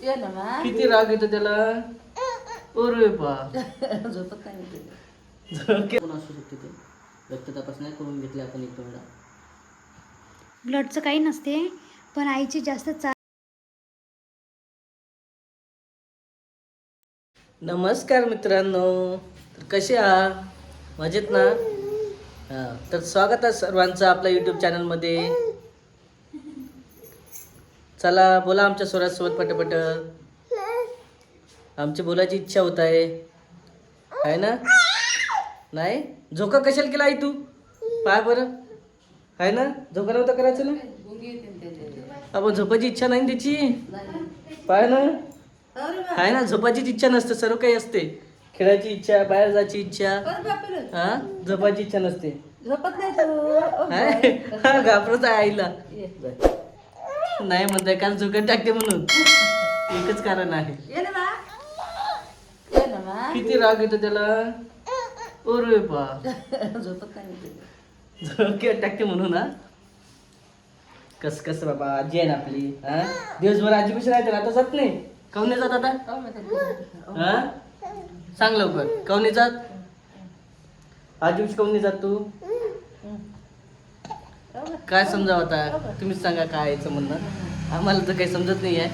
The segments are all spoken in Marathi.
ये ना मा. किती राग येतो त्याला. ओरे बा झोपत नाही मी तिला. कोण असू शकते ते रक्त तपासण्या करून घेतल्या आपण एक वेळा. ब्लडचं काही नसते पण आईची जास्त नमस्कार मित्रांनो, तर कसे आहात? मजेत ना? हां, तर स्वागत आहे सर्वांचं आपल्या यूट्यूब चॅनलमध्ये. चला बोला आमच्या स्वराजसोबत पटपट. आमची बोलायची इच्छा होत आहे ना? नाही झोका कशाला केला आई तू? पाय बरं आहे ना, झोका नव्हता करायचं ना. आपण झोपायची इच्छा नाही त्याची. पाय ना आहे ना, झोपायचीच इच्छा नसते, सर्व काही असते. खेळायची इच्छा, बाहेर जायची इच्छा, हा झोपायची इच्छा नसते. झोपत नाही तू. हा घाबरत आहे आईला. नाही म्हणताय कारण झोक्यात टाकते म्हणून, एकच कारण आहे. ये ना मा. ये ना मा. किती राग येतो त्याला. ओरे बा झोपत नाही मी तिला. झोक्यात टाकते म्हणून. हा कस बाबा, आजी आहे ना आपली. हा दिवसभर आजी कशी राहते ना, आता जात नाही. काऊन नाही जात आता? हो माहिती. हा सांग लवकर, काऊन नाही जात? आजी काऊन नाही जात तू? काय समजावं आता, तुम्हीच सांगा काय यायचं म्हणणं. आम्हाला तर काही समजत नाही आहे,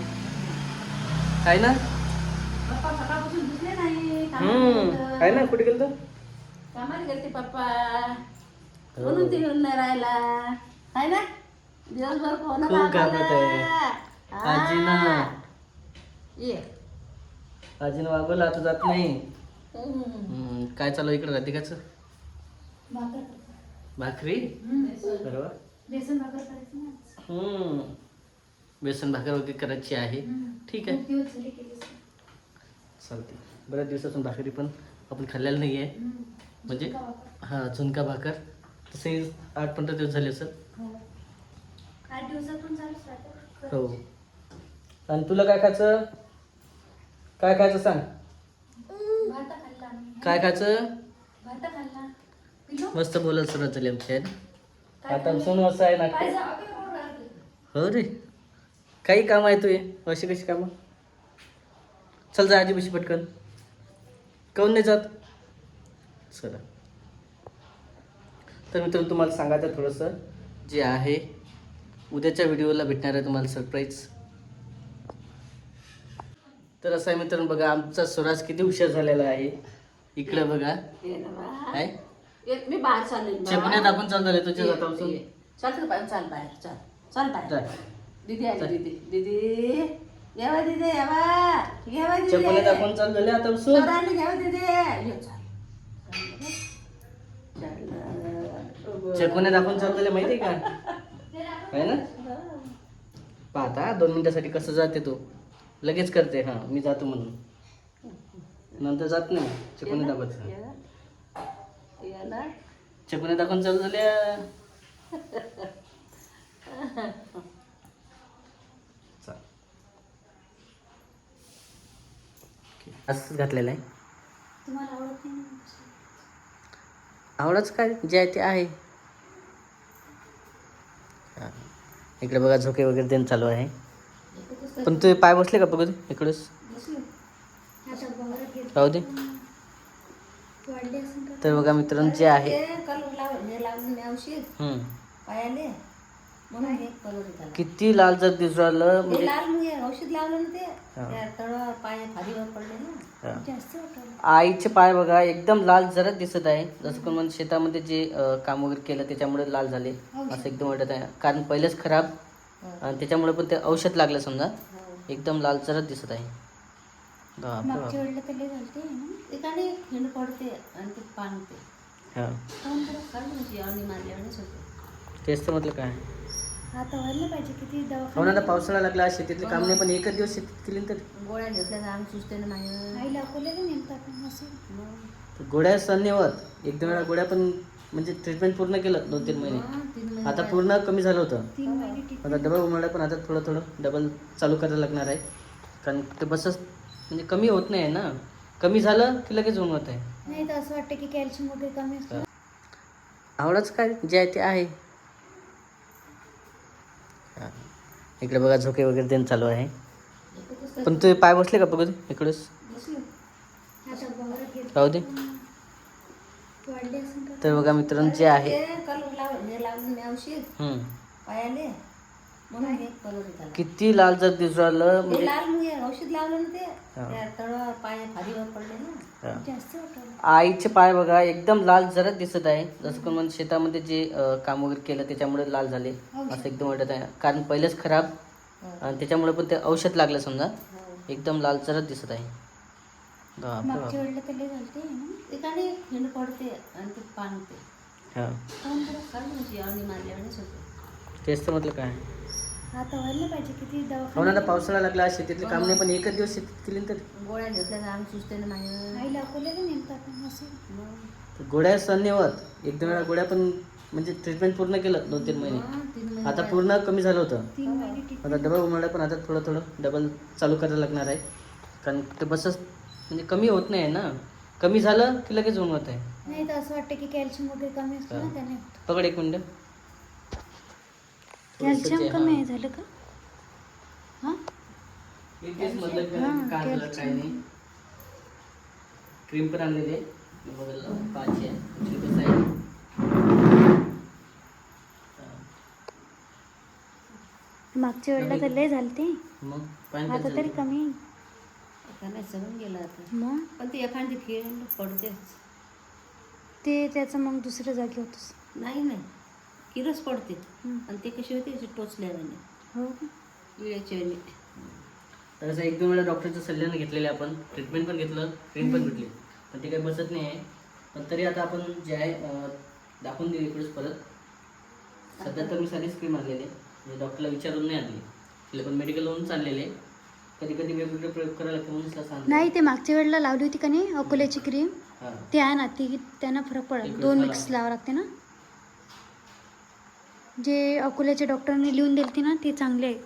काय ना. पप्पा सकाळपासून दिसले नाही. आहे ना, कुठे गेलतो? कामाला गेलते पप्पा, म्हणून ते येऊन नाही राहिला. आहे ना, दिवसभर फोन खूप घाबरत आहे आजीनं. ये. आजीनं वागवलं, आता जात नाही. हम्म. काय चालू इकडे राधिकाचं? भाकरी बरोबर. बेसन भाकर करायचं ना. बेसन भाकर वगैरे करायची आहे. ठीक आहे, खूप दिवस झाले केलीच नाही. चालते. बऱ्याच दिवसातून भाकरी पण आपण खाल्लेलं नाही आहे. म्हणजे हा झुणका भाकर तसे 8-15 दिवस झाले सर. हो. 8 दिवसातून चालूच राहते. हो. आणि तुला काय खायचं? काय खायचं सांग. भात खाल्ला आम्ही. काय खायचं? भात खाल्ला. पिलो. मस्त बोलायला सुरुवात झाली आमची आहे ना. काय आता सोनू असं आहे ना. काय झालं? हो रे, काही काम आहे तुझे. अशी कशी कामं? चल जा आजी बशी पटकन. काऊन नाही जात? चला. तर मित्रांनो, तुम्हाला सांगायचं थोडंसं जे आहे, उद्याच्या व्हिडिओला भेटणार आहे तुम्हाला सरप्राईज. तर असं आहे मित्रांनो, बघा आमचा स्वराज किती हुशार झालेला आहे. इकडं बघा ये ना मा. आहे. ये, मी बाहेर चालले. चेपण्यात आपण चालू झाले तुझ्या जातापासून. चल तर बाहेर, चाल बाहेर, चाल चाल बाहेर. जाय. दीदी आली. दीदी येवा, दीदी येवा. घेवा दीदी. चेपण्यात आपण चालू झाले आतापासून. सरांनी घ्यावा दीदी. ये चाल. चेपण्यात आपण चालू झाले माहिती आहे का? आहे ना. पाहता 2 मिनिटासाठी कसं जाते तो, लगेच करते. हा मी जातो म्हणून, नंतर जात नाही. चेपणे दाखवायचं. चेपणे दाखवून चालू झाल्या. असंच घातलेलं आहे. तुम्हाला आवडत नाही ना? आवडच काय, जे आहे ते आहे. हा. इकडे बघा झोके वगैरे देणं चालू आहे. पण तुझे पाय बसले का बघू दे इकडेच. आता बंगल्यात गेलो. राहू दे. वाढले असेल का? तर बघा मित्रांनो जे आहे, कलर लावून मी औषध पायाले म्हणून हे कलर झाला. किती लाल जर दिसून राहिलं हे म्हणजे. लाल मग हे औषध लावलं ना ते हा. त्या तळ पाय फारीवर पडले ना. हा. जास्त वाटलं. आईचे पाय बघा एकदम लाल जरा दिसत आहे. जसं कोण म्हणजे शेतामध्ये जे काम वगैरे केलं त्याच्यामुळे लाल झाले असं एकदम वाटत आहे. कारण पहिलेच खराब आणि त्याच्यामुळे पण ते औषध लागलं समजा, एकदम लाल जरा दिसत आहे. बापरे बाप. मागच्या वेळेला तर लय झालते ना. एकाने हिंड पडते आणि ते पाणते हा काढून म्हणजे आणि मारले आणि होते. तेच तर म्हटलं काय. आता व्हायला पाहिजे किती हो ना, आता पावसाळा लागला, शेतीतले काम नाही, पण एकच दिवस शेतीत केली ना. तर गोळ्या घेतल्या तर आम्ही सुचते ना माझ्या. आईला अकोल्याला नेमता आपण असं. तर गोळ्या सण नाही होत. 1-2 वेळा गोळ्या पण म्हणजे ट्रीटमेंट पूर्ण केलं 2-3 महिने. 3 महिने आता पूर्ण कमी झालं होतं. 3 महिने टिक. आता डबल उन्हाळा पण आता थोडं डबल चालू करायला लागणार आहे. कारण ते बसच म्हणजे कमी होत नाही आहे ना. कमी झालं की लगेच होत आहे. नाही तर असं वाटतं की कॅल्शियम वगैरे कमी असतं. आवडच काय, जे आहे ते आहे. इकडे बघा झोके वगैरे देणं चालू आहे. पण ते पाय बसले का बघ इकडेच आता वावरात गेले राहू दे. वाढले असेल का? तर बघा मित्रांनो जे आहे हे लावलं मी औषध हम्म. पायाले म्हणून हे कलर झाला. किती लाल जर दिसून राहिलं ते म्हणजे लाल मग हे औषध लावलं ना ते त्या तळावर पाय फारीवर पडले ना. जास्त वाटलं. आईचे पाय बघा एकदम लाल जरा दिसत आहे. जसं की म्हणजे शेतामध्ये जे काम वगैरे केलं त्याच्यामुळे लाल झाले असं एकदम वाटत आहे. कारण पहिलेच खराब आणि त्याच्यामुळे पण ते औषध लागलं समजा एकदम लाल जरा दिसत आहे. बापरे बाप. मागच्या वेळेला त्याला झालते ना. एकाने हिंड पडते आणि ते पाणते हा काढून म्हणजे आवणी मारल्यानेच होते. तेच तर म्हटलं काय आता व्हायला पाहिजे किती हो दवाखाना. ना पावसाळा लागला शेतीतले काम नाही पण एकच दिवस शेतीत केली तर गोळ्या घेतल्या तर आम्ही सुचते ना माझ्या आईला अकोल्याला नेमतं आपण असं. गोळ्या सण नाही होत. एक दोन वेळा गोळ्या पण म्हणजे ट्रीटमेंट पूर्ण केलं 2-3 महिने 3 महिने आता पूर्ण कमी झालं होतं. 3 महिने टिक. आता डबल उन्हाळा पण आता थोडं डबल चालू करायला लागणार आहे. कारण ते बसच म्हणजे कमी होत नाही आहे ना. कमी झालं की लगेच होत आहे. नाही तर असं वाटतं की कॅल्शियम वगैरे कमी असतं ना त्याने. पकड एक मिनिट. कॅल्शियम कमी आहे झालं का? हां तेच म्हटलं की काय झालं काय नाही. क्रीम पण आणलेली बघा 5 आहे. कसं आहे मागच्या वेळेला तर लय झालते. मग पाणी आता तरी कमी आहे. त्याने सगळं गेलं आता. मग पण ते एखादी खेळ पडतेच. ते त्याचं मग दुसऱ्या जागी होतंच. नाही किरस पडते हम्म. आणि ते कसे होते असे टोचल्याने हो का? विळ्याचे तर असं 1-2 वेळा डॉक्टरच्या सल्ल्याने घेतलेले आपण ट्रीटमेंट पण घेतलं क्रीम पण भेटली पण ते काही बसत नाही आहे. पण तरी आता आपण जे आहे दाखवून देऊ इकडेच परत. सध्या तर मी साधीच क्रीम आणलेली आहे म्हणजे डॉक्टरला विचारून नाही आणली. तिला पण मेडिकलवरूनच आणलेले आहे. कधी कधी वेगवेगळे प्रयोग करायला लागते म्हणून असं सांगतो. नाही ते मागच्या वेळेला लावली होती का नाही अकोल्याची क्रीम. हां ते आहे ना ती त्यांना फरक पडला. एकच 2 मला. मिक्स लावावं लागते ना. जे अकोल्याच्या डॉक्टरांनी लिहून दिली ती ना ते चांगले आहे.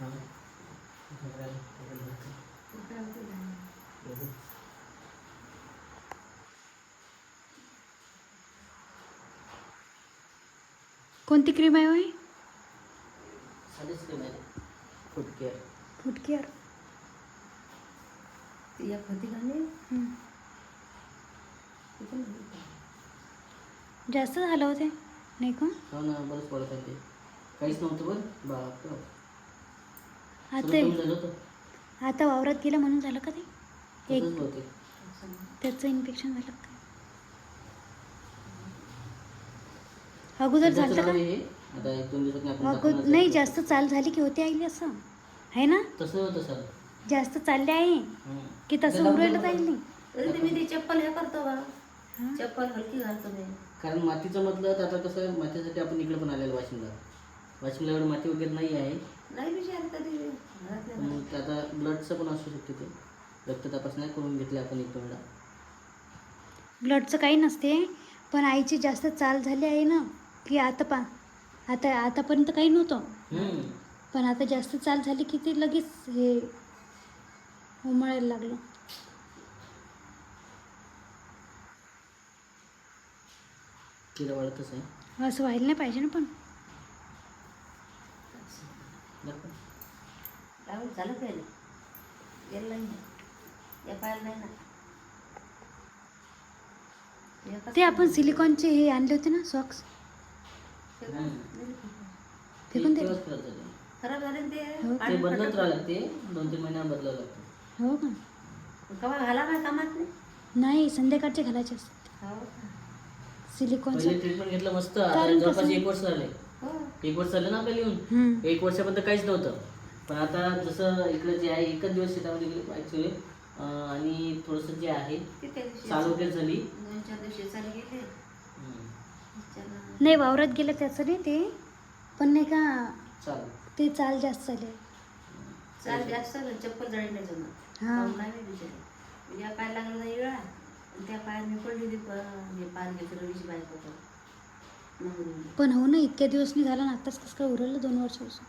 हां. कोणती क्रीम आहे होय? साधीच क्रीम आहे फूट केअर. फूट केअर. ती एक होती का नाही ती पण होती. जास्त झालं होते नाही का? हो ना बरंच पडत आहे ते. काहीच नव्हतं बरं बापरे. आता आता वावरात गेलं म्हणून झालं का ते? तसंच होते. त्याचं इन्फेक्शन झालं काय? अगोदर झालं का? आता 1-2 दिवसात आपण दाखवणार नाही आहे. जास्त चाल झाली की होते आईली असं आहे ना. तसं होतं सर. जास्त चालले आहे की तसं उरलं जाईल. तरी ते मी ते चप्पल हे करतो बा चप्पल हलकी घालतो मी. कारण मातीचं म्हटलं तर आता कसं आहे, मातीसाठी आपण इकडे पण आलेलो वाशिमला एवढं माती वगैरे नाही आहे. नाही विचार कधी घरातल्या घरात. मग ते आता ब्लडचं पण असू शकते ते रक्त तपासण्या करून घेतले आपण 1-2 वेळा. ब्लडचं काही नसते पण आईची जास्त चाल झाली आहे ना की आता आतापर्यंत काही नव्हतं पण आता जास्त चाल झाली की ते लगेच हे उमळायला लागलं. तिला वाढतच आहे. असं व्हायला नाही पाहिजे ना पण. लावून झालं काय याला नाही या पायाला नाही ना. ते आपण सिलिकॉनचे हे आणले होते ना सॉक्स फेकून दिले. खराब झाले ना ते. हो. ते बदलत राहिलं ते 2-3 महिन्यात बदलावं लागतं. हो का? कवा घाला ना कामात नाही. नाही संध्याकाळचे घालायचे असतात हो सिलिकॉनचं. पहिले ट्रीटमेंट घेतलं मस्त. आता कारण जवळपास कसं- 1 वर्ष झाले. हो 1 वर्ष झालं ना आपल्याला येऊन. 1 वर्षापर्यंत काहीच नव्हतं पण आता जसं इकडे जे आहे एकच दिवस शेतामध्ये गेले ॲक्च्युली आणि थोडंसं जे आहे ते त्या दिवशी चालू वगैरे झाली. 2-4 दिवशी चालू गेले. नाही वावरात गेलं त्याचं नाही ते पण नाही का चालू ते चाल जास्त झाली आहे. चाल जास्त झालं चप्पल जळी नाही जमत. हां. पाहून नाही बिचारे. या पाय लागला नाही वेळा आणि त्या पायात मी पडली ती पाय घेतलं रवीची बाईक होतं मग पण हो ना इतक्या दिवस नाही झाला ना आत्ताच कसं काय उरलं 2 वर्षापासून.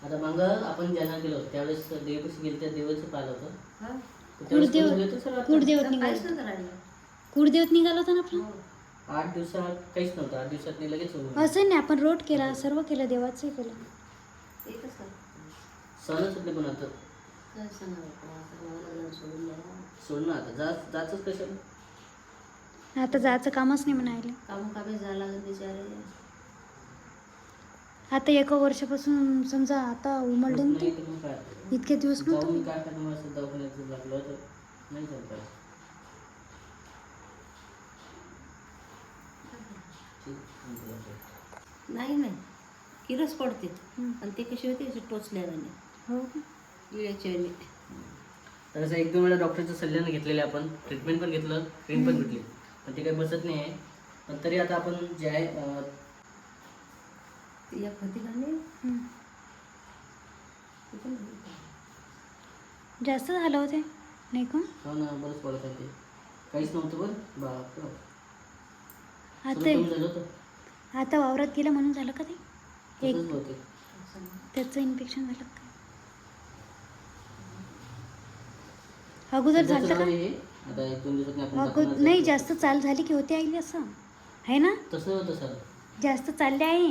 आता मग आपण ज्यांना गेलो त्यावेळेस देवपाशी गेलो त्या देवाचं पाहिलं होतं. हा कुळदेवत निघालं. काहीच नव्हतं राहिलं. कुळदेवत निघाला होता ना आपला. हो 8 दिवसात काहीच नव्हतं. 8 दिवसात लगेच होऊन असं नाही आपण रोट केला सर्व केलं देवाचंही केलं. एकच का सहनच होत नाही पण आता काय सांगावं आता मला लग्न सोडून द्यावं. सोड ना आता जायचंच कशाला. आता जायचं कामच नाही म्हणायला. कामं कामे जायला लागेल बिचारे. आता एका वर्षापासून समजा आता उमलले ना ते नाही तर मग काय इतके दिवस जाऊन नव्हतं. काय करणार असं दवाखान्यात लागलं तर नाही चालतं. नाही नाही किरस पडते हं. आणि ते कशी होते असे टोचल्याने हो का? इळ्याच्या वेळी. तर असं 1-2 वेळा डॉक्टरच्या सल्ल्याने घेतलेले आपण ट्रीटमेंट पण घेतलं क्रीम पण घेतली पण ते काही बसत नाही आहे. पण तरी आता आपण जे आहे ती एक होती का नाही हं. ती पण होती. जास्त झालं होते नाही का? हो ना बरंच पडत आहे ते काहीच नव्हतं बरं बाप सगळं आता कमी झालं होतं. आता वावरात गेलं म्हणून झालं का ते? तसंच बहुतेक. त्याचं इन्फेक्शन झालं का? अगोदर सध्याचं झालं नाव का? आहे हे. आता 1-2 दिवसात आपण अगोदर नाही जास्त चाल झाली की होते आईले असं आहे ना? तसं होतं सर. जास्त चालले आहे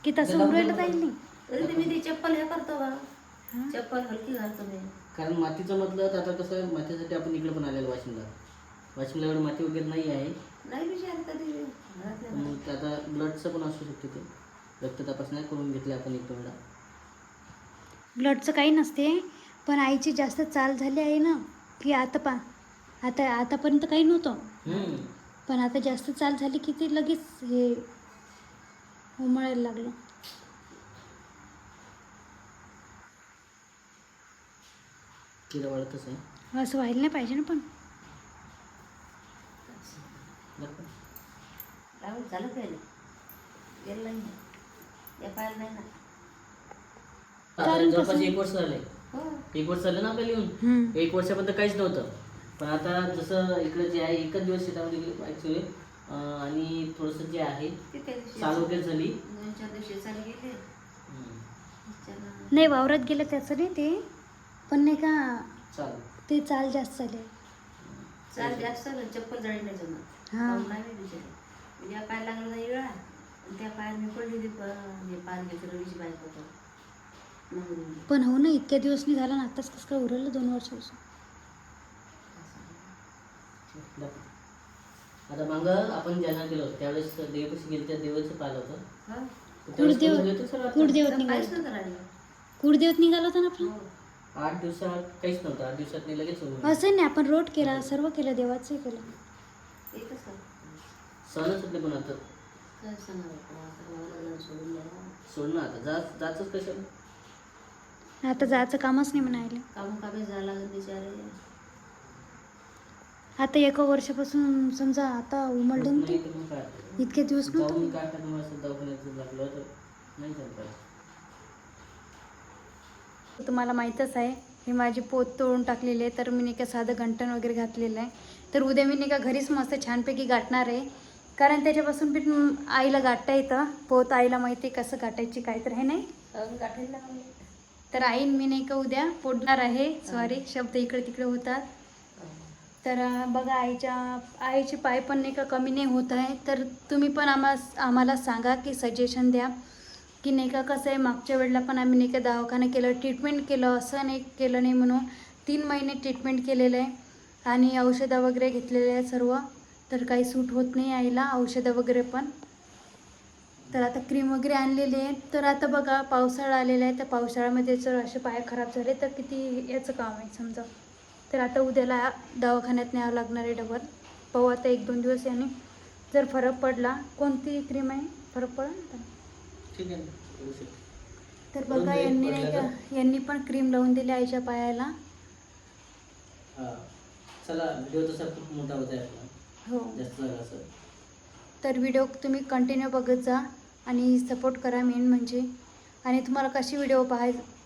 की तसं उरायला जाईल नाही. तरी ते मी ती चप्पल हे करतो बा हां. चप्पल हलकी घालतो मी. कारण मातीचं म्हटलं तर आता कसं आहे, मातीसाठी आपण इकडे पण आलेलो वाशिमला एवढं माती वगैरे नाही आहे. नाही विचार कधी घरातल्या घरात. मग ते आता ब्लडचं पण असू शकते ते रक्त तपासण्या करून घेतले आपण 1-2 वेळा. ब्लडचं काही नसते पण आईची जास्त चाल झाली आहे ना की आतापर्यंत काही नव्हतं. पण आता जास्त चाल झाली की ते लगेच हे उमळायला लागलं. तिला वाढतच आहे. असं व्हायला नाही पाहिजे ना पण. लावून झालं काय गेलं नाही या पायाला नाही ना. आता कारण जवळपास कसं- 1 वर्ष झाले. हो 1 वर्ष झालं ना आपल्याला येऊन. हं. 1 वर्षापर्यंत काहीच नव्हतं पण आता जसं इकडे जे आहे एकच दिवस शेतामध्ये गेलो ॲक्च्युली आणि थोडंसं जे आहे ते त्या दिवशी चाल वगैरे झाली. 2-4 दिवशी चालू गेले हम्म. विचारा. नाही वावरात गेलं त्याचं नाही ते पण नाही का चाल ते चाल जास्त झाली. चाल जास्त झालं, चप्पल जळी नाही जमत. हां. पाऊल नाही बिचारे. म्हणजे या पायाला लागला नाही वेळा आणि त्या पायात मी पडली ती पारगेचं रवीची बायको होतं. मग पण हो ना इतक्या दिवस नाही झाला ना आत्ताच कसं काय उरलं 2 वर्षापासून. आता मग आपण ज्यांना गेलो त्यावेळेस देवपाशी गेलो त्या देवाचं पाहिलं होतं. हो. त्यावेळेस कुळदेव- कमी होतं सर आता. कुळदेवत काहीच निघालं नव्हतं राहिलं. कुळदेवत निघालं होतं ना आपलं. हो. 8 दिवसात काहीच नव्हतं 8 दिवसात नाही लगेच होऊन असं नाही आपण रोड केला सर्व केलं देवाचं केलं. एकच का सहनच होत नाही पण आता काय सांगावं आता मला लग्न सोडून द्यावं. सोड ना आता जायचंच कशाला. आता जायचं कामच नाही म्हणायला. कामं कामे जायला लागेल बिचारे. आता एका वर्षापासून समजा आता उमलले ना ते नाही तर मग काय इतके दिवस जाऊन नव्हतं. काय करणार असं दवाखान्यात लागलं तर नाही चालतं. तुम्हाला माहीतच आहे हे माझी पोत तोडून टाकलेली आहे तर मी नाही का साधं घंटण वगैरे घातलेलं आहे. तर उद्या मी नाही का घरीच मस्त छानपैकी गाठणार आहे कारण त्याच्यापासून पण आईला गाठता येतं. पोत आईला माहिती आहे कसं गाठायची काय तर हे नाही. गाठीला लागले. तर आईन मी नाही का उद्या पोडणार आहे. सॉरी शब्द इकडे तिकडे होतात. तर बघा आईचे पाय पण नाही का कमी नाही होत आहे. तर तुम्ही पण आम्हाला सांगा की सजेशन द्या की नाही का कसं आहे. मागच्या वेळेला पण आम्ही नाही का दवाखाना केलं ट्रीटमेंट केलं असं नाही केलं नाही म्हणून 3 महिने ट्रीटमेंट केलेलं आहे आणि औषधं वगैरे घेतलेले आहे सर्व. तर काही सूट होत नाही आईला औषधं वगैरे पण. तर आता क्रीम वगैरे आणलेली आहे. तर आता बघा पावसाळा आलेला आहे तर पावसाळ्यामध्ये जर असे पाय खराब झाले तर किती याचं काम आहे समजा. तर आता उद्याला दवाखान्यात न्यावं लागणार आहे डबल. पाहू आता 1-2 दिवस याने जर फरक पडला. कोणती क्रीम आहे फरक पडला. ठीक आहे ना व्यवस्थित. तर बघा यांनी नाही का यांनी पण क्रीम लावून दिली आईच्या पायाला. हां चला व्हिडिओ तसा खूप मोठा होत आहे आपला हो जास्त झाला असं. तर व्हिडिओ तुम्ही कंटिन्यू बघत जा आणि सपोर्ट करा मेन म्हणजे. आणि तुम्हाला कशी व्हिडिओ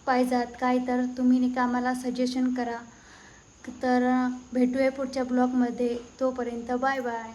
पाहिजात काय तर तुम्ही नाही का आम्हाला सजेशन करा. तर भेटूया पुढच्या ब्लॉगमध्ये. तोपर्यंत बाय बाय.